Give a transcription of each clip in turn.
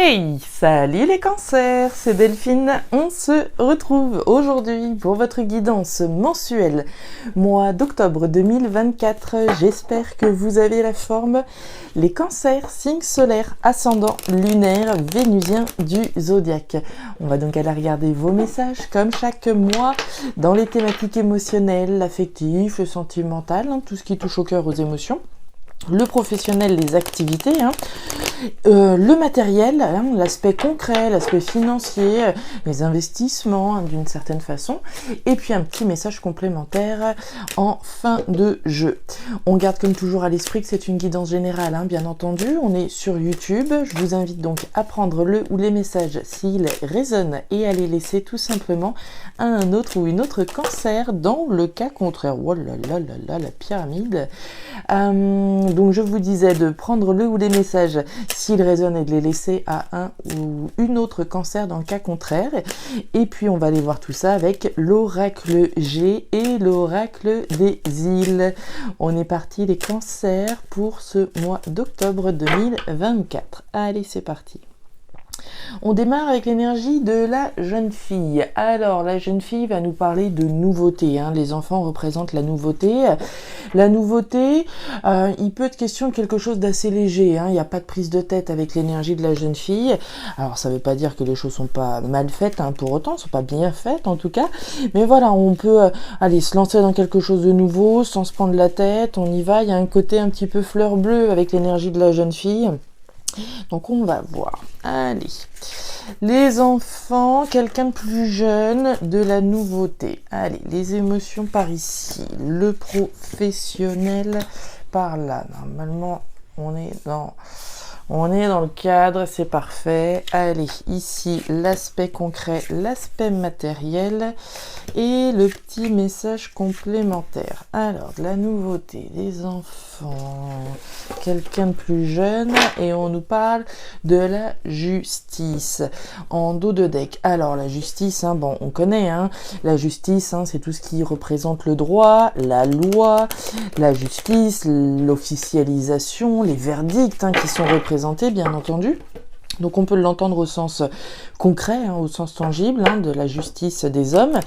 Hey, salut les cancers, c'est Delphine. On se retrouve aujourd'hui pour votre guidance mensuelle, mois d'octobre 2024. J'espère que vous avez la forme. Les cancers, signe solaire, ascendant, lunaire, vénusien du zodiaque. On va donc aller regarder vos messages comme chaque mois dans les thématiques émotionnelles, affectives, le sentimental, tout ce qui touche au cœur, aux émotions. Le professionnel, les activités, le matériel, l'aspect concret, l'aspect financier, les investissements d'une certaine façon, et puis un petit message complémentaire en fin de jeu. On garde comme toujours à l'esprit que c'est une guidance générale, bien entendu. On est sur YouTube. Je vous invite donc à prendre le ou les messages s'ils résonnent et à les laisser tout simplement à un autre ou une autre cancer dans le cas contraire. Oh là là là là, la pyramide. Donc je vous disais de prendre le ou les messages s'ils résonnent et de les laisser à un ou une autre cancer dans le cas contraire. Et puis on va aller voir tout ça avec l'oracle G et l'oracle des îles. On est parti les cancers pour ce mois d'octobre 2024. Allez, c'est parti. On démarre avec l'énergie de la jeune fille. Alors, la jeune fille va nous parler de nouveauté. Les enfants représentent la nouveauté. La nouveauté, il peut être question de quelque chose d'assez léger. Il n'y a pas de prise de tête avec l'énergie de la jeune fille. Alors, ça ne veut pas dire que les choses sont pas mal faites pour autant, sont pas bien faites en tout cas. Mais voilà, on peut aller se lancer dans quelque chose de nouveau sans se prendre la tête. On y va. Il y a un côté un petit peu fleur bleue avec l'énergie de la jeune fille. Donc on va voir. Allez. Les enfants, quelqu'un de plus jeune, de la nouveauté. Allez, les émotions par ici. Le professionnel par là. Normalement, on est dans le cadre, c'est parfait. Allez, ici, l'aspect concret, l'aspect matériel et le petit message complémentaire. Alors, de la nouveauté, les enfants, quelqu'un de plus jeune et on nous parle de la justice en dos de deck. Alors, la justice, bon, on connaît, la justice, c'est tout ce qui représente le droit, la loi, la justice, l'officialisation, les verdicts qui sont représentés, bien entendu. Donc on peut l'entendre au sens concret, au sens tangible de la justice des hommes,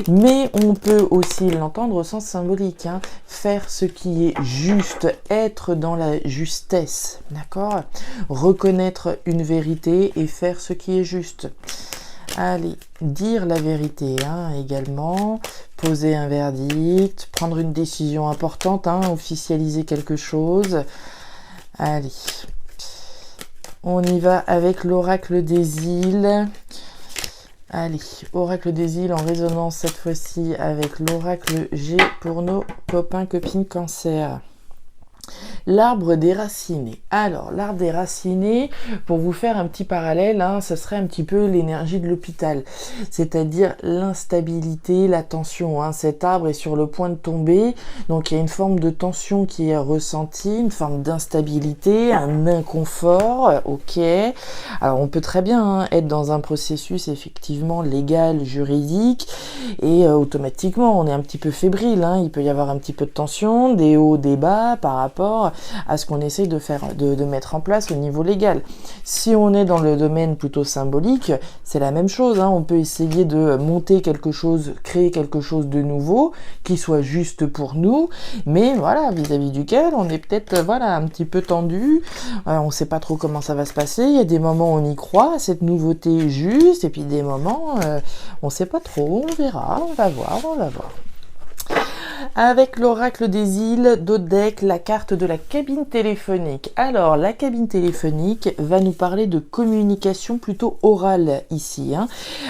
mais on peut aussi l'entendre au sens symbolique, faire ce qui est juste, être dans la justesse, d'accord ? Reconnaître une vérité et faire ce qui est juste. Allez, dire la vérité également, poser un verdict, prendre une décision importante, officialiser quelque chose. Allez. On y va avec l'oracle des îles. Allez, oracle des îles en résonance cette fois-ci avec l'oracle G pour nos copains, copines cancer. L'arbre déraciné. Alors, l'arbre déraciné, pour vous faire un petit parallèle, ce serait un petit peu l'énergie de l'hôpital, c'est-à-dire l'instabilité, la tension. Cet arbre est sur le point de tomber, donc il y a une forme de tension qui est ressentie, une forme d'instabilité, un inconfort, ok. Alors, on peut très bien être dans un processus effectivement légal, juridique, et automatiquement, on est un petit peu fébrile, il peut y avoir un petit peu de tension, des hauts, des bas, par rapport à ce qu'on essaye de mettre en place au niveau légal. Si on est dans le domaine plutôt symbolique, c'est la même chose. On peut essayer de monter quelque chose, créer quelque chose de nouveau, qui soit juste pour nous, mais voilà, vis-à-vis duquel on est peut-être un petit peu tendu, on ne sait pas trop comment ça va se passer. Il y a des moments où on y croit, cette nouveauté juste, et puis des moments, on ne sait pas trop, on verra, on va voir. Avec l'oracle des îles, Dodec, la carte de la cabine téléphonique. Alors, la cabine téléphonique va nous parler de communication plutôt orale ici.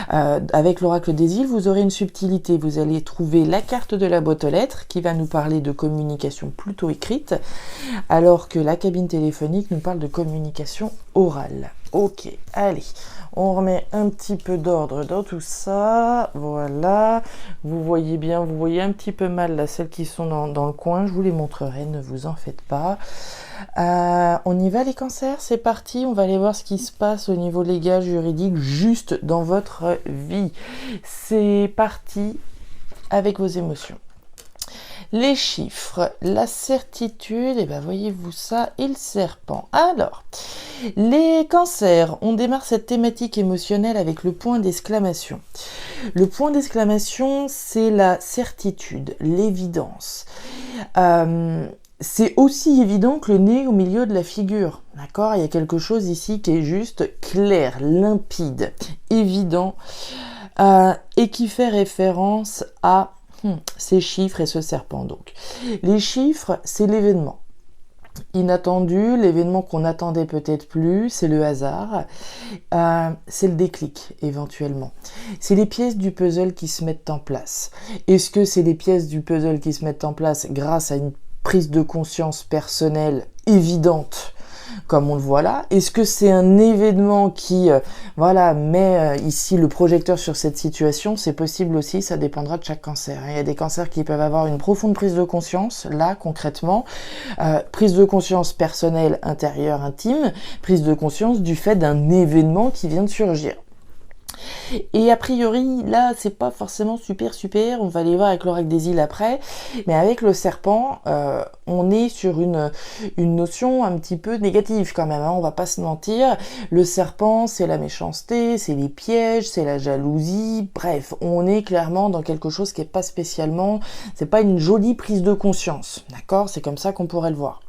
Avec l'oracle des îles, vous aurez une subtilité. Vous allez trouver la carte de la boîte aux lettres qui va nous parler de communication plutôt écrite, alors que la cabine téléphonique nous parle de communication orale. Ok, allez, on remet un petit peu d'ordre dans tout ça, voilà, vous voyez bien, vous voyez un petit peu mal là, celles qui sont dans le coin, je vous les montrerai, ne vous en faites pas. On y va les cancers, c'est parti, on va aller voir ce qui se passe au niveau légal, juridique, juste dans votre vie. C'est parti avec vos émotions. Les chiffres, la certitude, et ben voyez-vous ça, et le serpent. Alors, les cancers, on démarre cette thématique émotionnelle avec le point d'exclamation. Le point d'exclamation, c'est la certitude, l'évidence. C'est aussi évident que le nez au milieu de la figure, d'accord? Il y a quelque chose ici qui est juste clair, limpide, évident, et qui fait référence à ces chiffres et ce serpent. Donc, les chiffres, c'est l'événement inattendu, l'événement qu'on n'attendait peut-être plus, c'est le hasard, c'est le déclic éventuellement. C'est les pièces du puzzle qui se mettent en place. Est-ce que c'est les pièces du puzzle qui se mettent en place grâce à une prise de conscience personnelle évidente, comme on le voit là? Est-ce que c'est un événement qui met ici le projecteur sur cette situation? C'est possible aussi, ça dépendra de chaque cancer. Il y a des cancers qui peuvent avoir une profonde prise de conscience, là concrètement, prise de conscience personnelle, intérieure, intime, prise de conscience du fait d'un événement qui vient de surgir. Et a priori, là, c'est pas forcément super, on va aller voir avec l'oracle des îles après, mais avec le serpent, on est sur une notion un petit peu négative quand même, hein, on va pas se mentir. Le serpent, c'est la méchanceté, c'est les pièges, c'est la jalousie, bref, on est clairement dans quelque chose qui est pas spécialement, c'est pas une jolie prise de conscience, d'accord? C'est comme ça qu'on pourrait le voir.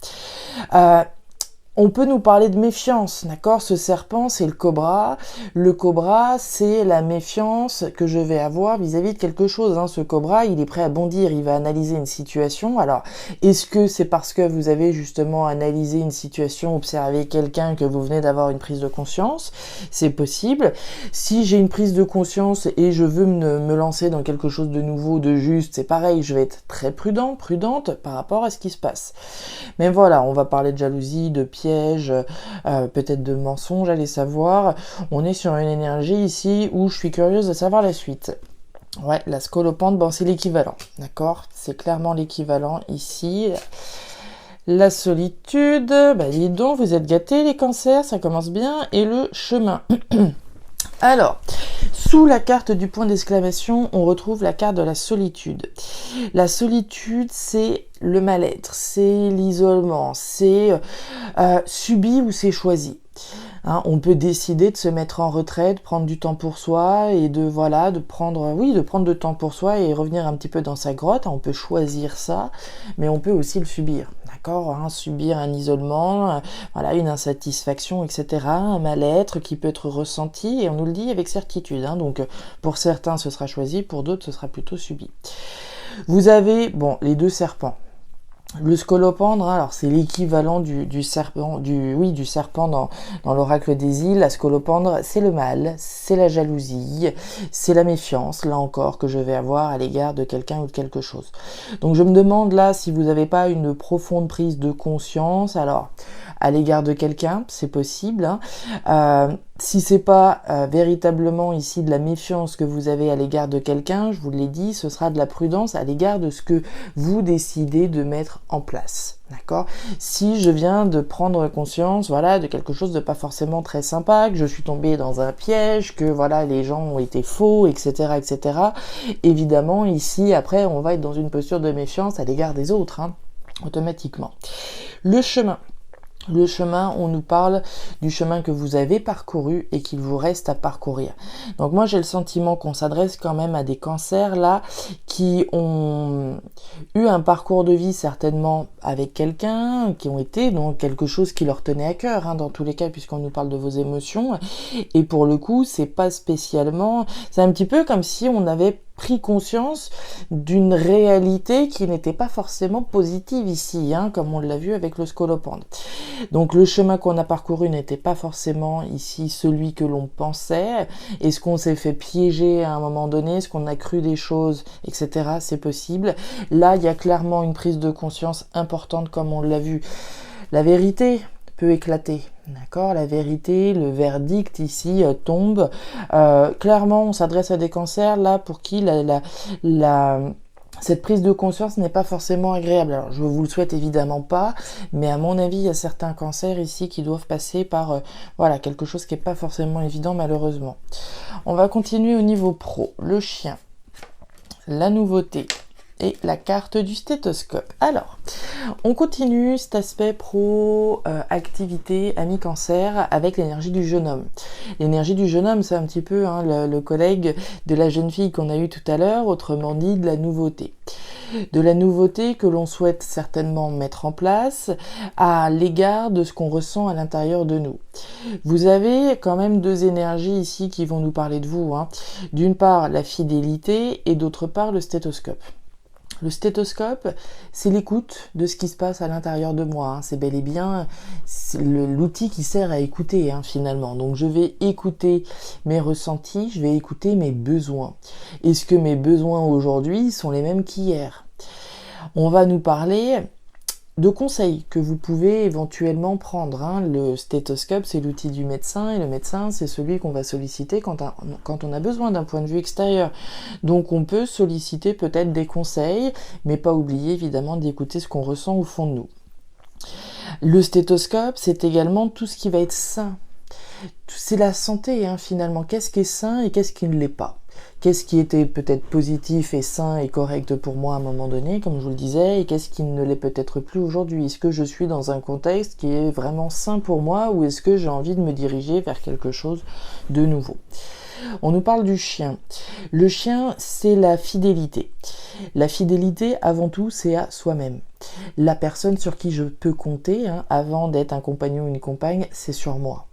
On peut nous parler de méfiance, d'accord? Ce serpent, c'est le cobra. Le cobra, c'est la méfiance que je vais avoir vis-à-vis de quelque chose, hein. Ce cobra, il est prêt à bondir, il va analyser une situation. Alors, est-ce que c'est parce que vous avez justement analysé une situation, observé quelqu'un que vous venez d'avoir une prise de conscience? C'est possible. Si j'ai une prise de conscience et je veux me lancer dans quelque chose de nouveau, de juste, c'est pareil, je vais être très prudente par rapport à ce qui se passe. Mais voilà, on va parler de jalousie, de piège, peut-être de mensonge, allez savoir. On est sur une énergie ici où je suis curieuse de savoir la suite. Ouais, la scolopendre, bon, c'est l'équivalent, d'accord? C'est clairement l'équivalent ici. La solitude, bah dis donc, vous êtes gâtés les cancers, ça commence bien. Et le chemin. Alors, sous la carte du point d'exclamation, on retrouve la carte de la solitude. La solitude, c'est le mal-être, c'est l'isolement, c'est subi ou c'est choisi. Hein, on peut décider de se mettre en retraite, prendre du temps pour soi et de prendre de temps pour soi et revenir un petit peu dans sa grotte. On peut choisir ça, mais on peut aussi le subir. D'accord, hein, subir un isolement, une insatisfaction, etc., un mal-être qui peut être ressenti, et on nous le dit avec certitude. Hein, donc, pour certains, ce sera choisi, pour d'autres, ce sera plutôt subi. Vous avez, les deux serpents. Le scolopendre, hein, alors c'est l'équivalent du serpent dans l'oracle des îles. La scolopendre, c'est le mal, c'est la jalousie, c'est la méfiance, là encore, que je vais avoir à l'égard de quelqu'un ou de quelque chose. Donc je me demande là si vous n'avez pas une profonde prise de conscience, alors à l'égard de quelqu'un, c'est possible, hein. Si c'est pas véritablement ici de la méfiance que vous avez à l'égard de quelqu'un, je vous l'ai dit, ce sera de la prudence à l'égard de ce que vous décidez de mettre en place. D'accord? Si je viens de prendre conscience, de quelque chose de pas forcément très sympa, que je suis tombée dans un piège, que les gens ont été faux, etc., etc. Évidemment, ici, après, on va être dans une posture de méfiance à l'égard des autres, hein, automatiquement. Le chemin. Le chemin, on nous parle du chemin que vous avez parcouru et qu'il vous reste à parcourir. Donc moi, j'ai le sentiment qu'on s'adresse quand même à des cancers là qui ont eu un parcours de vie certainement avec quelqu'un, qui ont été donc quelque chose qui leur tenait à cœur, hein, dans tous les cas, puisqu'on nous parle de vos émotions. Et pour le coup, c'est pas spécialement... C'est un petit peu comme si on avait pris conscience d'une réalité qui n'était pas forcément positive ici, hein, comme on l'a vu avec le scolopendre. Donc le chemin qu'on a parcouru n'était pas forcément ici celui que l'on pensait. Est-ce qu'on s'est fait piéger à un moment donné? Est-ce qu'on a cru des choses, etc. C'est possible. Là, il y a clairement une prise de conscience importante comme on l'a vu. La vérité peut éclater. D'accord, la vérité, le verdict ici tombe. Clairement, on s'adresse à des cancers là pour qui cette prise de conscience n'est pas forcément agréable. Alors, je vous le souhaite évidemment pas, mais à mon avis, il y a certains cancers ici qui doivent passer par quelque chose qui n'est pas forcément évident malheureusement. On va continuer au niveau pro. Le chien, la nouveauté et la carte du stéthoscope. Alors, on continue cet aspect pro-activité ami cancer avec l'énergie du jeune homme. L'énergie du jeune homme, c'est un petit peu le collègue de la jeune fille qu'on a eu tout à l'heure, autrement dit de la nouveauté. De la nouveauté que l'on souhaite certainement mettre en place à l'égard de ce qu'on ressent à l'intérieur de nous. Vous avez quand même deux énergies ici qui vont nous parler de vous. D'une part, la fidélité et d'autre part, le stéthoscope. Le stéthoscope, c'est l'écoute de ce qui se passe à l'intérieur de moi. C'est bel et bien l'outil qui sert à écouter finalement. Donc je vais écouter mes ressentis, je vais écouter mes besoins. Est-ce que mes besoins aujourd'hui sont les mêmes qu'hier ? On va nous parler de conseils que vous pouvez éventuellement prendre. Le stéthoscope, c'est l'outil du médecin, et le médecin, c'est celui qu'on va solliciter quand on a besoin d'un point de vue extérieur. Donc on peut solliciter peut-être des conseils, mais pas oublier évidemment d'écouter ce qu'on ressent au fond de nous. Le stéthoscope, c'est également tout ce qui va être sain. C'est la santé finalement. Qu'est-ce qui est sain et qu'est-ce qui ne l'est pas ? Qu'est-ce qui était peut-être positif et sain et correct pour moi à un moment donné, comme je vous le disais, et qu'est-ce qui ne l'est peut-être plus aujourd'hui ? Est-ce que je suis dans un contexte qui est vraiment sain pour moi ou est-ce que j'ai envie de me diriger vers quelque chose de nouveau ? On nous parle du chien. Le chien, c'est la fidélité. La fidélité, avant tout, c'est à soi-même. La personne sur qui je peux compter, avant d'être un compagnon ou une compagne, c'est sur moi.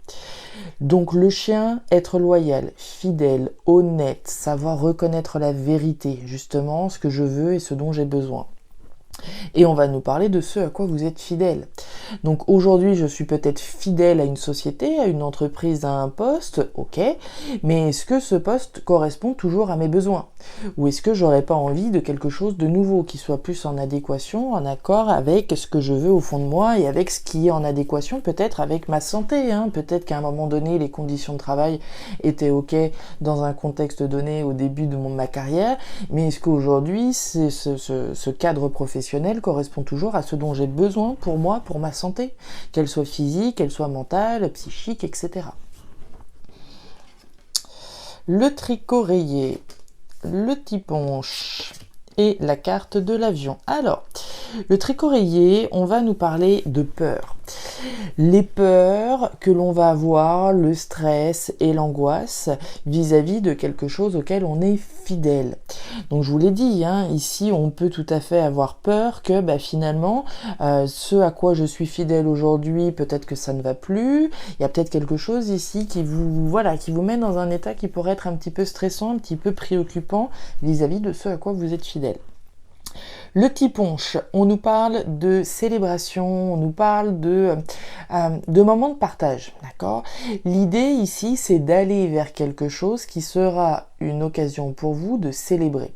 Donc le chien, être loyal, fidèle, honnête, savoir reconnaître la vérité, justement, ce que je veux et ce dont j'ai besoin. Et on va nous parler de ce à quoi vous êtes fidèle. Donc aujourd'hui, je suis peut-être fidèle à une société, à une entreprise, à un poste, ok, mais est-ce que ce poste correspond toujours à mes besoins ? Ou est-ce que j'aurais pas envie de quelque chose de nouveau, qui soit plus en adéquation, en accord avec ce que je veux au fond de moi et avec ce qui est en adéquation peut-être avec ma santé, Peut-être qu'à un moment donné, les conditions de travail étaient ok dans un contexte donné au début de ma carrière, mais est-ce qu'aujourd'hui, ce cadre professionnel correspond toujours à ce dont j'ai besoin pour moi, pour ma santé, qu'elle soit physique, qu'elle soit mentale, psychique, etc. Le tricot rayé, le tiponche et la carte de l'avion. Alors, le tricot rayé, on va nous parler de peur. Les peurs que l'on va avoir, le stress et l'angoisse vis-à-vis de quelque chose auquel on est fidèle. Donc je vous l'ai dit, ici on peut tout à fait avoir peur que finalement ce à quoi je suis fidèle aujourd'hui, peut-être que ça ne va plus. Il y a peut-être quelque chose ici qui vous met dans un état qui pourrait être un petit peu stressant, un petit peu préoccupant vis-à-vis de ce à quoi vous êtes fidèle. Le tiponche, on nous parle de célébration, on nous parle de moments de partage, d'accord ? L'idée ici, c'est d'aller vers quelque chose qui sera une occasion pour vous de célébrer.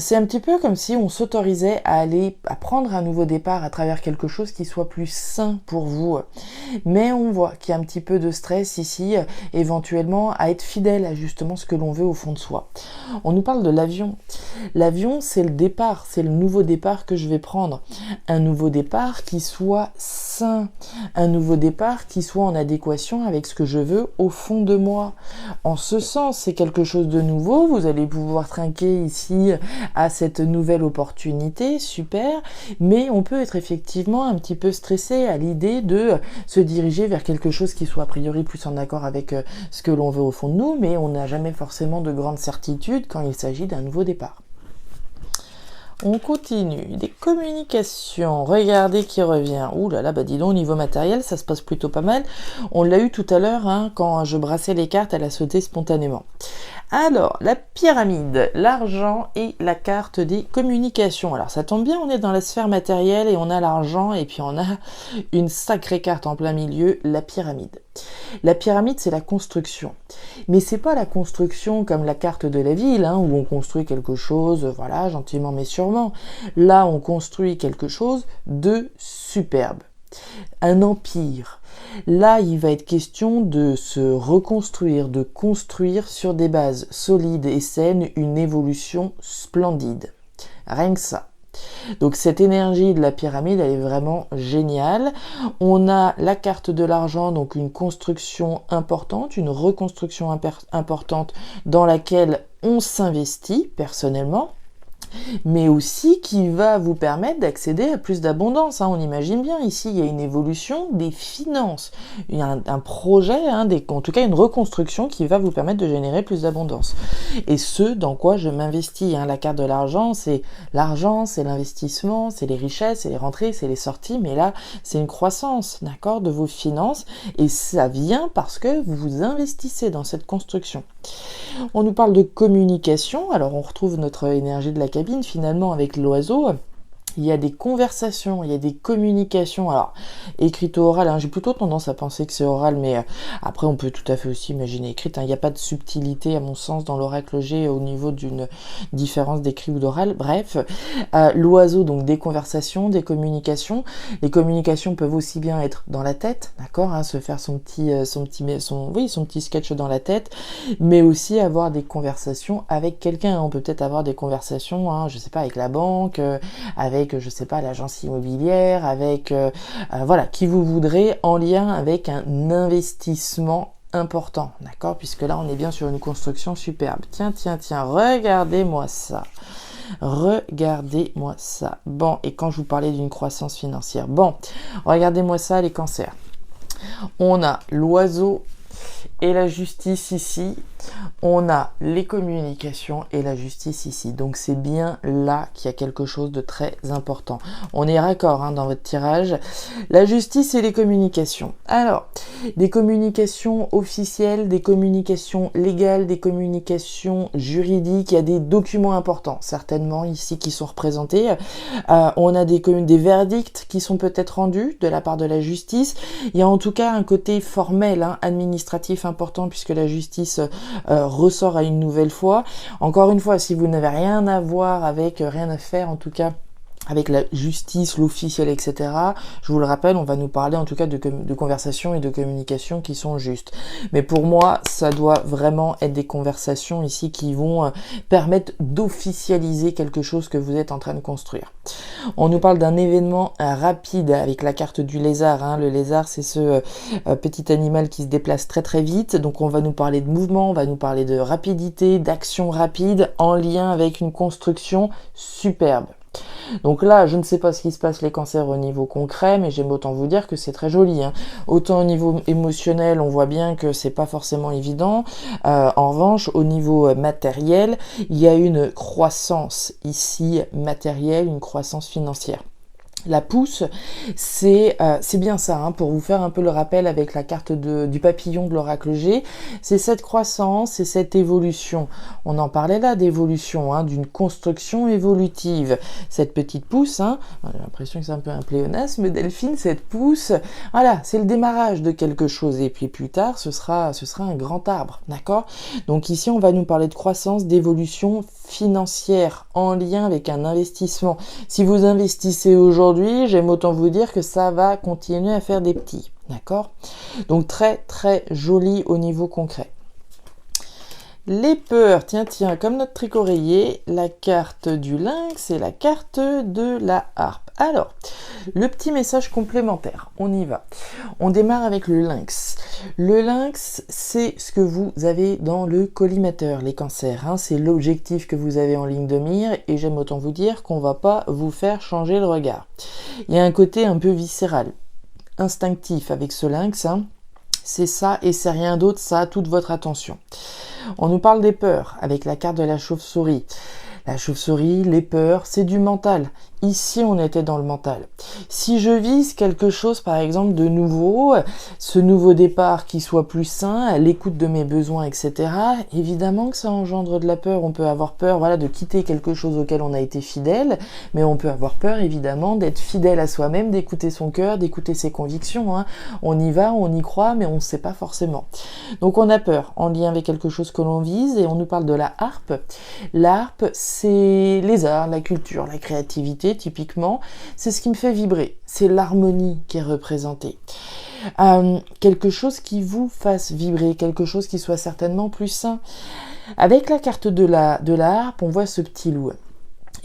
C'est un petit peu comme si on s'autorisait à prendre un nouveau départ à travers quelque chose qui soit plus sain pour vous. Mais on voit qu'il y a un petit peu de stress ici, éventuellement à être fidèle à justement ce que l'on veut au fond de soi. On nous parle de l'avion. L'avion, c'est le départ, c'est le nouveau départ que je vais prendre. Un nouveau départ qui soit sain, un nouveau départ qui soit en adéquation avec ce que je veux au fond de moi. En ce sens, c'est quelque chose de nouveau, vous allez pouvoir trinquer ici à cette nouvelle opportunité, super, mais on peut être effectivement un petit peu stressé à l'idée de se diriger vers quelque chose qui soit a priori plus en accord avec ce que l'on veut au fond de nous, mais on n'a jamais forcément de grandes certitudes quand il s'agit d'un nouveau départ. On continue. Des communications. Regardez qui revient. Ouh là là, dis donc, au niveau matériel, ça se passe plutôt pas mal. On l'a eu tout à l'heure, quand je brassais les cartes, elle a sauté spontanément. Alors, la pyramide, l'argent et la carte des communications. Alors, ça tombe bien, on est dans la sphère matérielle et on a l'argent et puis on a une sacrée carte en plein milieu, la pyramide. La pyramide, c'est la construction. Mais c'est pas la construction comme la carte de la ville, où on construit quelque chose, voilà, gentiment mais sûrement. Là, on construit quelque chose de superbe. Un empire. Là, il va être question de se reconstruire, de construire sur des bases solides et saines une évolution splendide. Rien que ça. Donc cette énergie de la pyramide, elle est vraiment géniale. On a la carte de l'argent, donc une construction importante, une reconstruction importante dans laquelle on s'investit personnellement. mais aussi qui va vous permettre d'accéder à plus d'abondance. On imagine bien, ici, il y a une évolution des finances. Il y a un projet, en tout cas une reconstruction qui va vous permettre de générer plus d'abondance. Et ce, dans quoi je m'investis. La carte de l'argent, c'est l'investissement, c'est les richesses, c'est les rentrées, c'est les sorties, mais là, c'est une croissance, d'accord, de vos finances, et ça vient parce que vous vous investissez dans cette construction. On nous parle de communication, alors on retrouve notre énergie de la cabine finalement avec l'oiseau. Il y a des conversations, il y a des communications, alors écrites ou orales, j'ai plutôt tendance à penser que c'est oral, mais après on peut tout à fait aussi imaginer écrite, il n'y a pas de subtilité à mon sens dans l'oracle G au niveau d'une différence d'écrit ou d'oral, bref, l'oiseau, donc des conversations, des communications, les communications peuvent aussi bien être dans la tête, d'accord, se faire son petit sketch dans la tête, mais aussi avoir des conversations avec quelqu'un, on peut peut-être avoir des conversations, je sais pas, avec la banque, avec, je sais pas, l'agence immobilière, avec, qui vous voudrez en lien avec un investissement important, d'accord, puisque là on est bien sur une construction superbe. Tiens, regardez-moi ça. Regardez-moi ça. Bon, et quand je vous parlais d'une croissance financière, bon, regardez-moi ça, les cancers. On a l'oiseau et la justice ici, on a les communications et la justice ici. Donc c'est bien là qu'il y a quelque chose de très important. On est raccord dans votre tirage. La justice et les communications. Alors, des communications officielles, des communications légales, des communications juridiques. Il y a des documents importants, certainement ici, qui sont représentés. On a des verdicts qui sont peut-être rendus de la part de la justice. Il y a en tout cas un côté formel, administratif important, puisque la justice ressort à une nouvelle fois. Encore une fois, si vous n'avez rien à voir avec, rien à faire en tout cas avec la justice, l'officiel, etc. Je vous le rappelle, on va nous parler en tout cas de conversations et de communications qui sont justes. Mais pour moi, ça doit vraiment être des conversations ici qui vont permettre d'officialiser quelque chose que vous êtes en train de construire. On nous parle d'un événement rapide avec la carte du lézard. Le lézard, c'est ce petit animal qui se déplace très très vite. Donc on va nous parler de mouvement, on va nous parler de rapidité, d'action rapide en lien avec une construction superbe. Donc là, je ne sais pas ce qui se passe les cancers au niveau concret, mais j'aime autant vous dire que c'est très joli. Autant au niveau émotionnel, on voit bien que c'est pas forcément évident. En revanche, au niveau matériel, il y a une croissance ici matérielle, une croissance financière. La pousse, c'est bien ça, pour vous faire un peu le rappel avec la carte du papillon de l'oracle G, c'est cette croissance, c'est cette évolution. On en parlait là d'évolution, d'une construction évolutive. Cette petite pousse, j'ai l'impression que c'est un peu un pléonasme, Delphine, cette pousse, voilà, c'est le démarrage de quelque chose, et puis plus tard, ce sera un grand arbre, d'accord? Donc ici, on va nous parler de croissance, d'évolution financière en lien avec un investissement. Si vous investissez aujourd'hui, j'aime autant vous dire que ça va continuer à faire des petits, d'accord? Donc très très joli au niveau concret. Les peurs, tiens, comme notre tricoreiller, la carte du lynx et la carte de la harpe. Alors, le petit message complémentaire, on y va. On démarre avec le lynx. Le lynx, c'est ce que vous avez dans le collimateur, les cancers. C'est l'objectif que vous avez en ligne de mire et j'aime autant vous dire qu'on va pas vous faire changer le regard. Il y a un côté un peu viscéral, instinctif avec ce lynx, c'est ça et c'est rien d'autre, ça a toute votre attention. On nous parle des peurs avec la carte de la chauve-souris. La chauve-souris, les peurs, c'est du mental. Ici, on était dans le mental. Si je vise quelque chose, par exemple, de nouveau, ce nouveau départ qui soit plus sain, à l'écoute de mes besoins, etc., évidemment que ça engendre de la peur. On peut avoir peur, de quitter quelque chose auquel on a été fidèle, mais on peut avoir peur, évidemment, d'être fidèle à soi-même, d'écouter son cœur, d'écouter ses convictions. On y va, on y croit, mais on ne sait pas forcément. Donc, on a peur en lien avec quelque chose que l'on vise, et on nous parle de la harpe. La harpe, c'est les arts, la culture, la créativité, typiquement, c'est ce qui me fait vibrer, c'est l'harmonie qui est représentée. Quelque chose qui vous fasse vibrer, quelque chose qui soit certainement plus sain. Avec la carte de la harpe, on voit ce petit loup.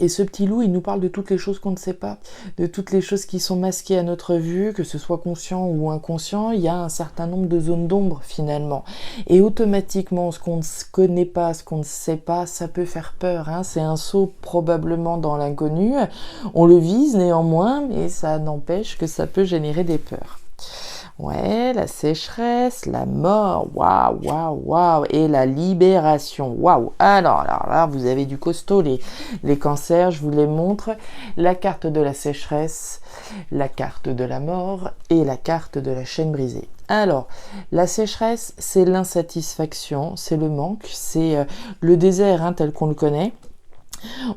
Et ce petit loup, il nous parle de toutes les choses qu'on ne sait pas, de toutes les choses qui sont masquées à notre vue, que ce soit conscient ou inconscient. Il y a un certain nombre de zones d'ombre finalement. Et automatiquement, ce qu'on ne connaît pas, ce qu'on ne sait pas, ça peut faire peur. Hein. C'est un saut probablement dans l'inconnu. On le vise néanmoins, mais ça n'empêche que ça peut générer des peurs. Ouais, la sécheresse, la mort, waouh, waouh, waouh, et la libération, waouh. Alors là, vous avez du costaud, les cancers, je vous les montre. La carte de la sécheresse, la carte de la mort et la carte de la chaîne brisée. Alors, la sécheresse, c'est l'insatisfaction, c'est le manque, c'est le désert hein, tel qu'on le connaît.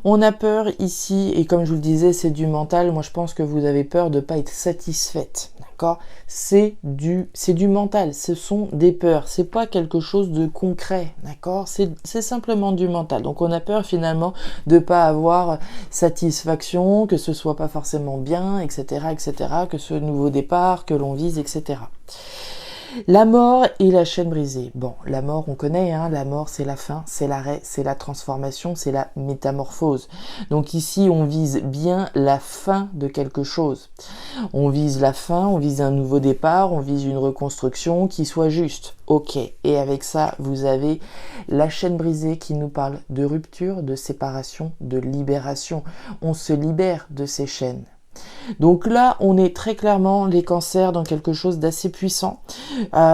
On a peur ici, et comme je vous le disais, c'est du mental. Moi, je pense que vous avez peur de ne pas être satisfaite. D'accord ? C'est du mental. Ce sont des peurs. C'est pas quelque chose de concret. D'accord ? C'est simplement du mental. Donc, on a peur finalement de ne pas avoir satisfaction, que ce soit pas forcément bien, etc., etc., que ce nouveau départ que l'on vise, etc. La mort et la chaîne brisée. Bon, la mort, on connaît, hein, la mort, c'est la fin, c'est l'arrêt, c'est la transformation, c'est la métamorphose. Donc ici, on vise bien la fin de quelque chose. On vise la fin, on vise un nouveau départ, on vise une reconstruction qui soit juste. Ok, et avec ça, vous avez la chaîne brisée qui nous parle de rupture, de séparation, de libération. On se libère de ces chaînes. Donc là, on est très clairement les cancers dans quelque chose d'assez puissant.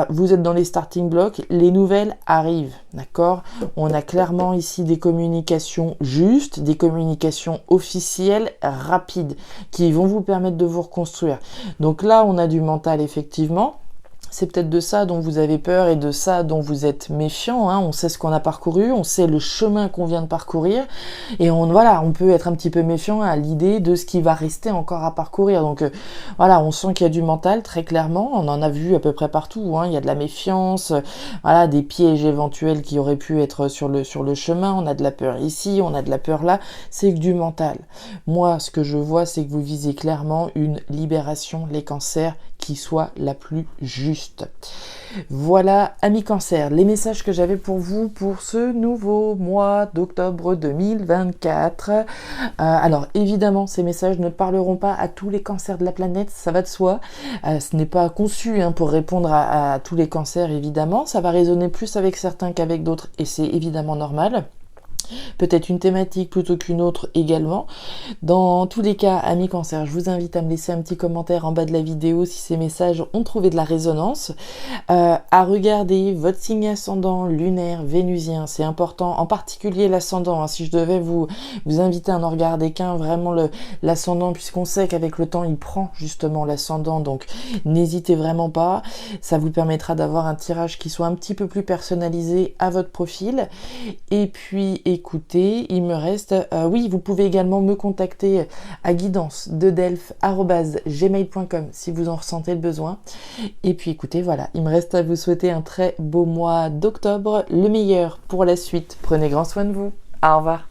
Vous êtes dans les starting blocks, les nouvelles arrivent, d'accord ? On a clairement ici des communications justes, des communications officielles, rapides, qui vont vous permettre de vous reconstruire. Donc là, on a du mental effectivement. C'est peut-être de ça dont vous avez peur et de ça dont vous êtes méfiant. Hein. On sait ce qu'on a parcouru, on sait le chemin qu'on vient de parcourir. Et on peut être un petit peu méfiant à l'idée de ce qui va rester encore à parcourir. Donc on sent qu'il y a du mental, très clairement. On en a vu à peu près partout. Hein. Il y a de la méfiance, des pièges éventuels qui auraient pu être sur le chemin. On a de la peur ici, on a de la peur là. C'est que du mental. Moi, ce que je vois, c'est que vous visez clairement une libération, les cancers, qui soit la plus juste. Voilà, amis cancers, les messages que j'avais pour vous pour ce nouveau mois d'octobre 2024. Alors, évidemment, ces messages ne parleront pas à tous les cancers de la planète, ça va de soi. Ce n'est pas conçu pour répondre à tous les cancers, évidemment. Ça va résonner plus avec certains qu'avec d'autres, et c'est évidemment normal. Peut-être une thématique plutôt qu'une autre également. Dans tous les cas, amis cancer, je vous invite à me laisser un petit commentaire en bas de la vidéo si ces messages ont trouvé de la résonance. À regarder votre signe ascendant, lunaire, vénusien, c'est important, en particulier l'ascendant. Hein, si je devais vous inviter à n'en regarder qu'un, vraiment l'ascendant, puisqu'on sait qu'avec le temps, il prend justement l'ascendant, donc n'hésitez vraiment pas. Ça vous permettra d'avoir un tirage qui soit un petit peu plus personnalisé à votre profil. Et puis, écoutez, il me reste, vous pouvez également me contacter à guidance-delphes@gmail.com si vous en ressentez le besoin. Et puis écoutez, voilà, il me reste à vous souhaiter un très beau mois d'octobre, le meilleur pour la suite. Prenez grand soin de vous. Au revoir.